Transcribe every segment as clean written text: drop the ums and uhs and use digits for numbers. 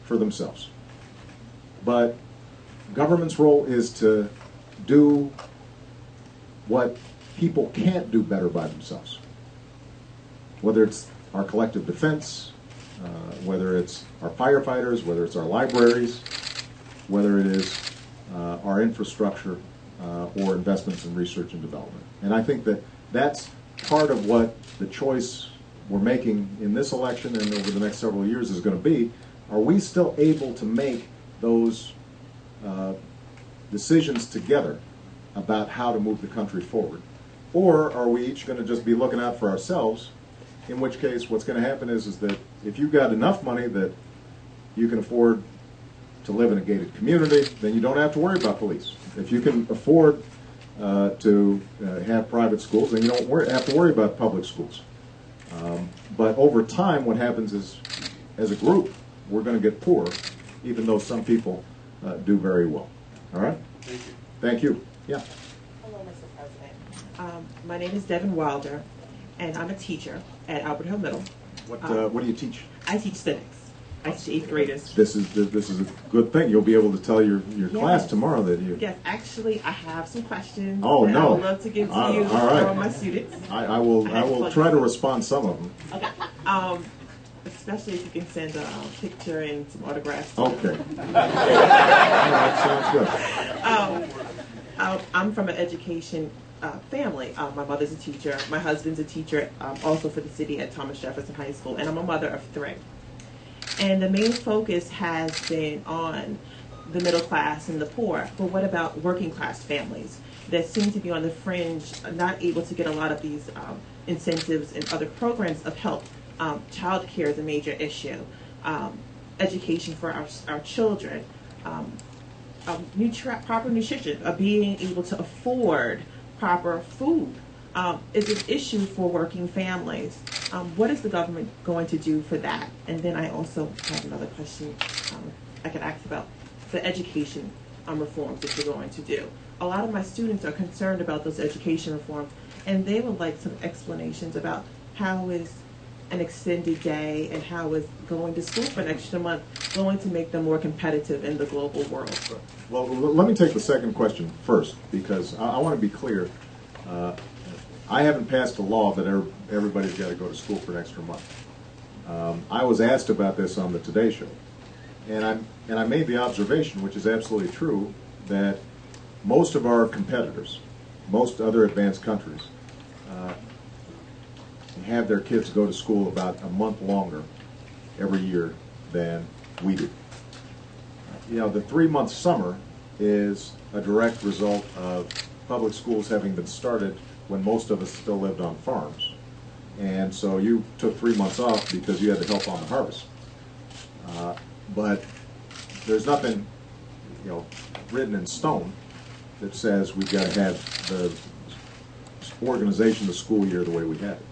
for themselves. But government's role is to do what people can't do better by themselves. Whether it's our collective defense, whether it's our firefighters, whether it's our libraries, whether it is our infrastructure or investments in research and development. And I think that that's part of what the choice we're making in this election and over the next several years is going to be. Are we still able to make those decisions together about how to move the country forward? Or are we each going to just be looking out for ourselves, in which case what's going to happen is that if you've got enough money that you can afford to live in a gated community, then you don't have to worry about police. If you can afford to have private schools, then you don't have to worry about public schools. But over time, what happens is, as a group, we're going to get poor, even though some people do very well. All right? Thank you. Thank you. Yeah. Hello, Mr. President. My name is Devin Wilder, and I'm a teacher at Albert Hill Middle. What do you teach? I teach civics. I teach 8th graders. This is a good thing. You'll be able to tell your class tomorrow that you. Yes, actually, I have some questions. Oh, that no. I would love to give to you all right. from my students. I will try to respond some of them. Okay. Especially if you can send a picture and some autographs. Okay. All right, sounds good. I'm from an education family. My mother's a teacher. My husband's a teacher, also for the city at Thomas Jefferson High School, and I'm a mother of 3. And the main focus has been on the middle class and the poor. But what about working class families that seem to be on the fringe, not able to get a lot of these incentives and other programs of help? Child care is a major issue. Education for our children. Proper nutrition, being able to afford proper food is an issue for working families. What is the government going to do for that? And then I also have another question I could ask about the education reforms that you're going to do. A lot of my students are concerned about those education reforms, and they would like some explanations about how is an extended day and how is going to school for an extra month going to make them more competitive in the global world? Well, let me take the second question first, because I want to be clear. I haven't passed a law that everybody's got to go to school for an extra month. I was asked about this on the Today Show, and I made the observation, which is absolutely true, that most of our competitors, most other advanced countries, have their kids go to school about a month longer every year than we do. You know, the 3-month summer is a direct result of public schools having been started when most of us still lived on farms. And so you took 3 months off because you had to help on the harvest. But there's nothing, written in stone that says we've got to have the organization of the school year the way we had it.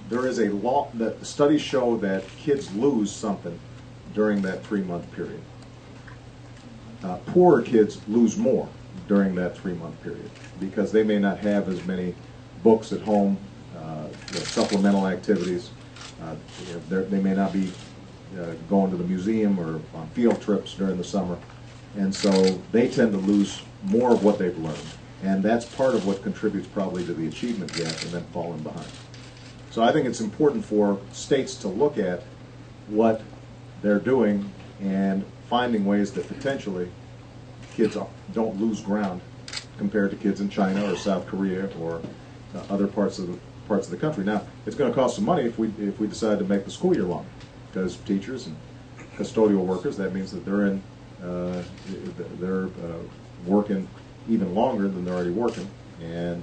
There is a law that studies show that kids lose something during that 3-month period. Poorer kids lose more during that 3-month period because they may not have as many books at home, supplemental activities. They may not be going to the museum or on field trips during the summer, and so they tend to lose more of what they've learned, and that's part of what contributes probably to the achievement gap and then falling behind. So I think it's important for states to look at what they're doing and finding ways that potentially kids don't lose ground compared to kids in China or South Korea or other parts of the country. Now, it's going to cost some money if we decide to make the school year long, because teachers and custodial workers, that means that they're working even longer than they're already working, and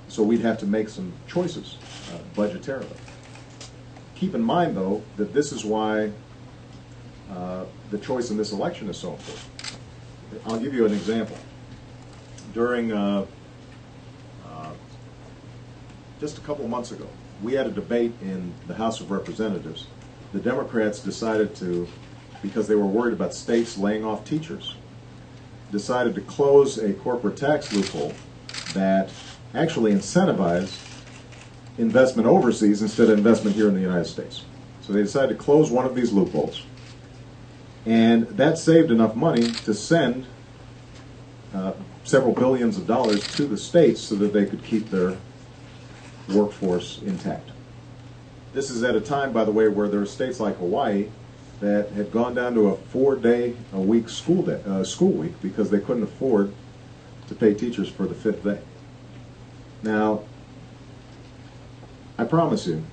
so we'd have to make some choices budgetarily. Keep in mind, though, that this is why the choice in this election is so important. I'll give you an example. During just a couple of months ago, we had a debate in the House of Representatives. The Democrats decided to, because they were worried about states laying off teachers, decided to close a corporate tax loophole that actually incentivized investment overseas instead of investment here in the United States. So they decided to close one of these loopholes. And that saved enough money to send several billions of dollars to the states so that they could keep their workforce intact. This is at a time, by the way, where there are states like Hawaii that had gone down to a 4-day-a-week school week because they couldn't afford to pay teachers for the 5th day. Now, I promise you,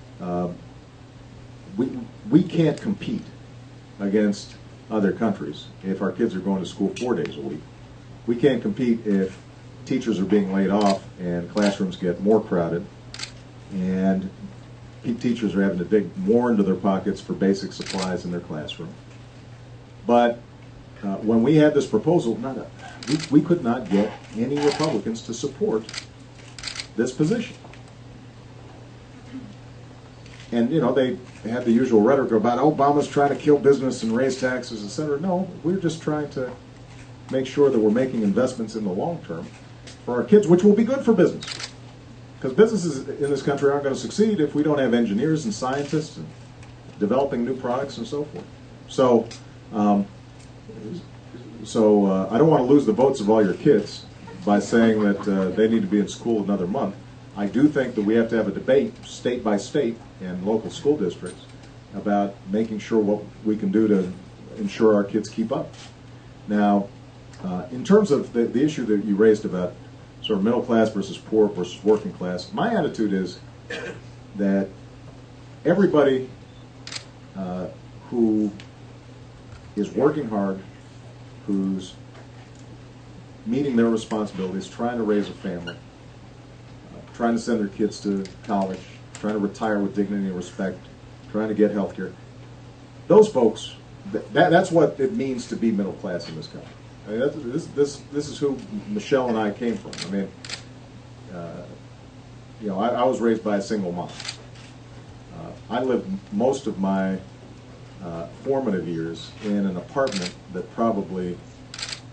we can't compete against other countries if our kids are going to school 4 days a week. We can't compete if teachers are being laid off and classrooms get more crowded and teachers are having to dig more into their pockets for basic supplies in their classroom. But when we had this proposal, we could not get any Republicans to support this position. And, you know, they had the usual rhetoric about Obama's trying to kill business and raise taxes, et cetera. No, we're just trying to make sure that we're making investments in the long term for our kids, which will be good for business. Because businesses in this country aren't going to succeed if we don't have engineers and scientists and developing new products and so forth. So, I don't want to lose the votes of all your kids by saying that they need to be in school another month. I do think that we have to have a debate, state by state and local school districts, about making sure what we can do to ensure our kids keep up. Now, in terms of the issue that you raised about sort of middle class versus poor versus working class, my attitude is that everybody who is working hard, who's meeting their responsibilities, trying to raise a family, trying to send their kids to college, trying to retire with dignity and respect, trying to get health care, those folks, that's what it means to be middle class in this country. I mean, this is who Michelle and I came from. I mean, you know, I was raised by a single mom. I lived most of my formative years in an apartment that probably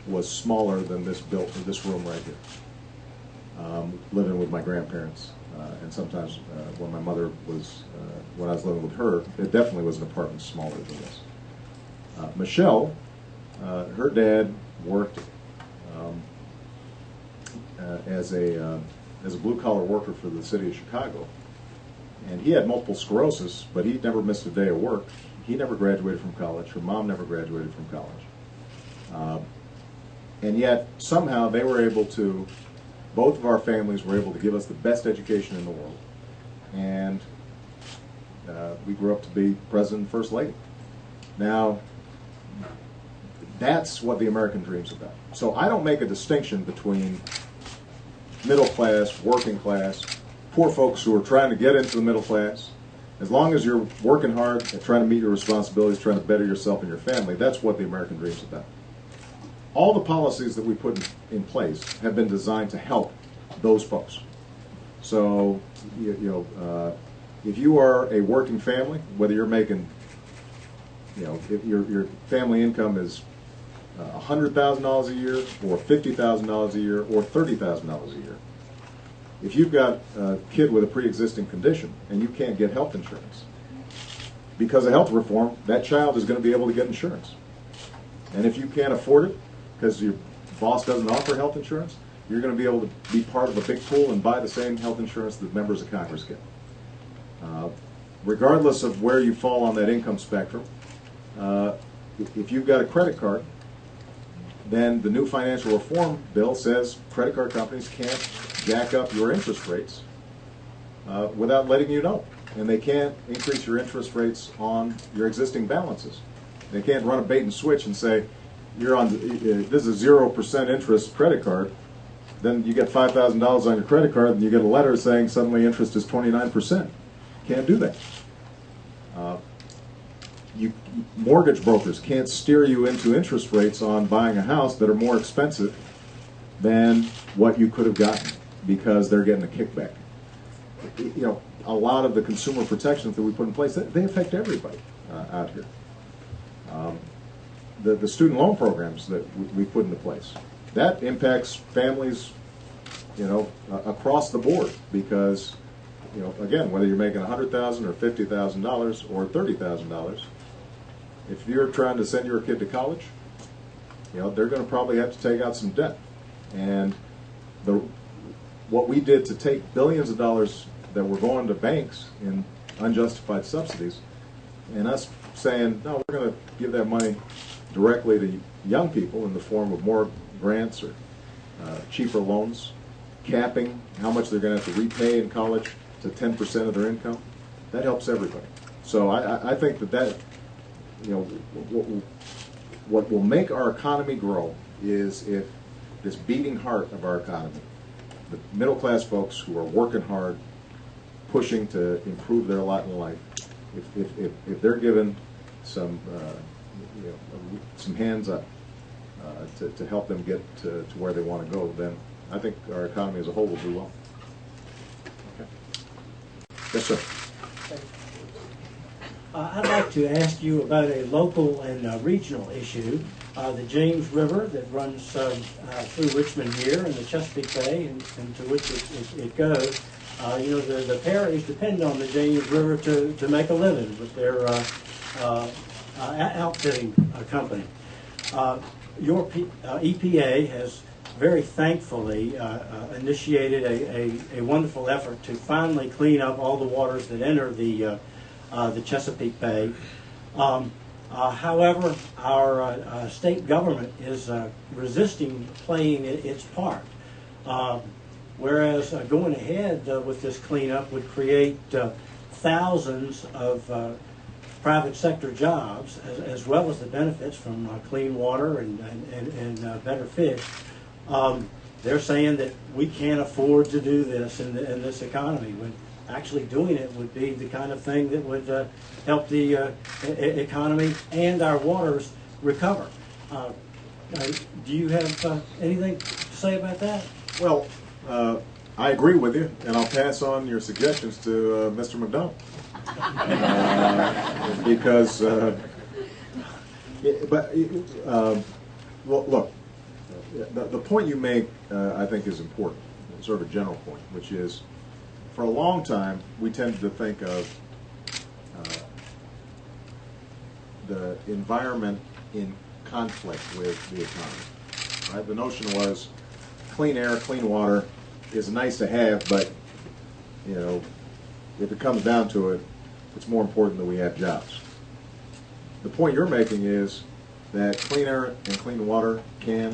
was smaller than this room right here. Living with my grandparents, and sometimes when my mother was, when I was living with her, it definitely was an apartment smaller than this. Michelle, her dad worked as a blue-collar worker for the city of Chicago, and he had multiple sclerosis, but he never missed a day of work. He never graduated from college. Her mom never graduated from college. And yet, somehow, they were able to, both of our families were able to give us the best education in the world. And we grew up to be President and First Lady. Now, that's what the American dream's about. So I don't make a distinction between middle class, working class, poor folks who are trying to get into the middle class. As long as you're working hard and trying to meet your responsibilities, trying to better yourself and your family, that's what the American dream's about. All the policies that we put in place have been designed to help those folks. So, if you are a working family, whether you're making, if your family income is $100,000 a year, or $50,000 a year, or $30,000 a year, if you've got a kid with a pre-existing condition and you can't get health insurance, because of health reform, that child is going to be able to get insurance. And if you can't afford it, because your boss doesn't offer health insurance, you're going to be able to be part of a big pool and buy the same health insurance that members of Congress get. Regardless of where you fall on that income spectrum, if you've got a credit card, then the new financial reform bill says credit card companies can't jack up your interest rates without letting you know. And they can't increase your interest rates on your existing balances. They can't run a bait and switch and say, you're on, this is a 0% interest credit card, then you get $5,000 on your credit card and you get a letter saying suddenly interest is 29%. Can't do that. Mortgage brokers can't steer you into interest rates on buying a house that are more expensive than what you could have gotten because they're getting a kickback. A lot of the consumer protections that we put in place, they affect everybody out here. The student loan programs that we put into place, that impacts families, across the board, because again, whether you're making $100,000 or $50,000 or $30,000, if you're trying to send your kid to college, they're going to probably have to take out some debt. And what we did to take billions of dollars that were going to banks in unjustified subsidies, and us saying, no, we're going to give that money directly to young people in the form of more grants or cheaper loans, capping how much they're going to have to repay in college to 10% of their income, that helps everybody. So I think that what will make our economy grow is if this beating heart of our economy, the middle class folks who are working hard, pushing to improve their lot in life, if they're given some hands up to help them get to where they want to go, then I think our economy as a whole will do well. Okay. Yes, sir. I'd like to ask you about a local and regional issue. The James River that runs through Richmond here and the Chesapeake Bay and to which it goes. The parish depend on the James River to make a living with their outfitting company. Your EPA has very thankfully initiated a wonderful effort to finally clean up all the waters that enter the Chesapeake Bay. However, our state government is resisting playing its part. Whereas going ahead with this cleanup would create thousands of private sector jobs, as well as the benefits from clean water and better fish. They're saying that we can't afford to do this in this economy, when actually doing it would be the kind of thing that would help the economy and our waters recover. Do you have anything to say about that? Well, I agree with you, and I'll pass on your suggestions to Mr. McDonald. Because, well, look, the point you make, I think, is important. Sort of a general point, which is, for a long time, we tended to think of the environment in conflict with the economy. Right? The notion was clean air, clean water is nice to have, but if it comes down to it, it's more important that we have jobs. The point you're making is that clean air and clean water can